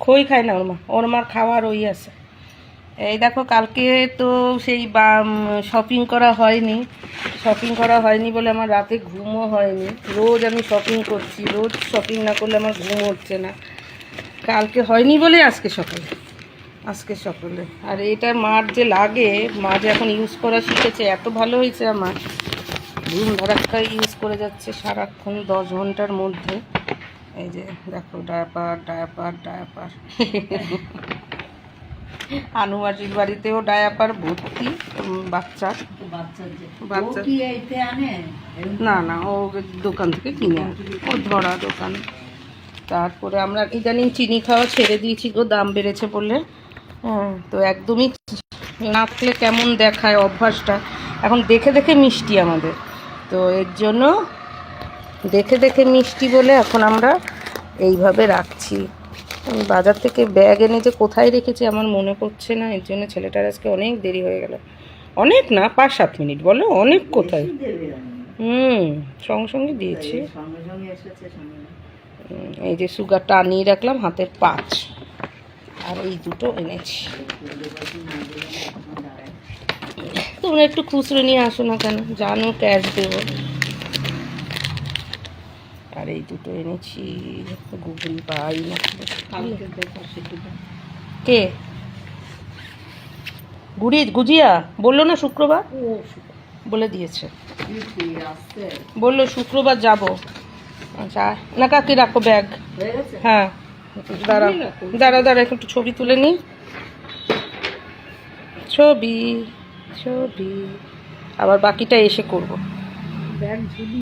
খই খায় না ওর মার খাওয়ার ওই আছে। এই দেখো কালকে তো সেই শপিং করা হয়নি বলে আমার রাতে ঘুমও হয়নি। রোজ আমি শপিং করছি, রোজ শপিং না করলে আমার ঘুম হচ্ছে না। কালকে হয়নি বলে আজকে সকালে আর এটা মার যে লাগে, মা যে এখন ইউজ করা শিখেছে, এত ভালো হয়েছে আমার। ধুম ধারাক্কা ইউজ করে যাচ্ছে সারাক্ষণ 10 ঘন্টার মধ্যে। এই যে দেখো ডায়াপার আনুমাজির বাড়িতেও ডায়াপার ভর্তি বাচ্চা। না ও দোকান থেকে কিনে ও ধরা দোকান। তারপরে আমরা ইদানিং চিনি খাওয়া ছেড়ে দিয়েছি গো, দাম বেড়েছে বলে। তো একদমই না খেলে কেমন দেখায় অভ্যাসটা। এখন দেখে দেখে মিষ্টি আমাদের, তো এর জন্য দেখে মিষ্টি বলে এখন আমরা এইভাবে রাখছি। বাজার থেকে ব্যাগ এনে যে কোথায় রেখেছি আমার মনে পড়ছে না, এর জন্য ছেলেটার আজকে অনেক দেরি হয়ে গেল। অনেক না, 5-7 মিনিট বলো, অনেক কোথায়। সঙ্গে দিয়েছি। এই যে সুগারটা আনিয়ে রাখলাম, হাতের 5, আর এই দুটো এনেছি। তোমরা একটু খুচরো নিয়ে আসো না কেন, জানো ক্যাশ দেবো। আর এই দুটো এনেছি, গুগল পাই না। কে গুজিয়া বললো না শুক্রবার বলে দিয়েছে, বললো শুক্রবার যাব। আচ্ছা না কাকি রাখো ব্যাগ। হ্যাঁ দাঁড়া একটু ছবি তুলে নি। ছবি আবার বাকিটা এসে করবো। ব্যাগ ঝুলি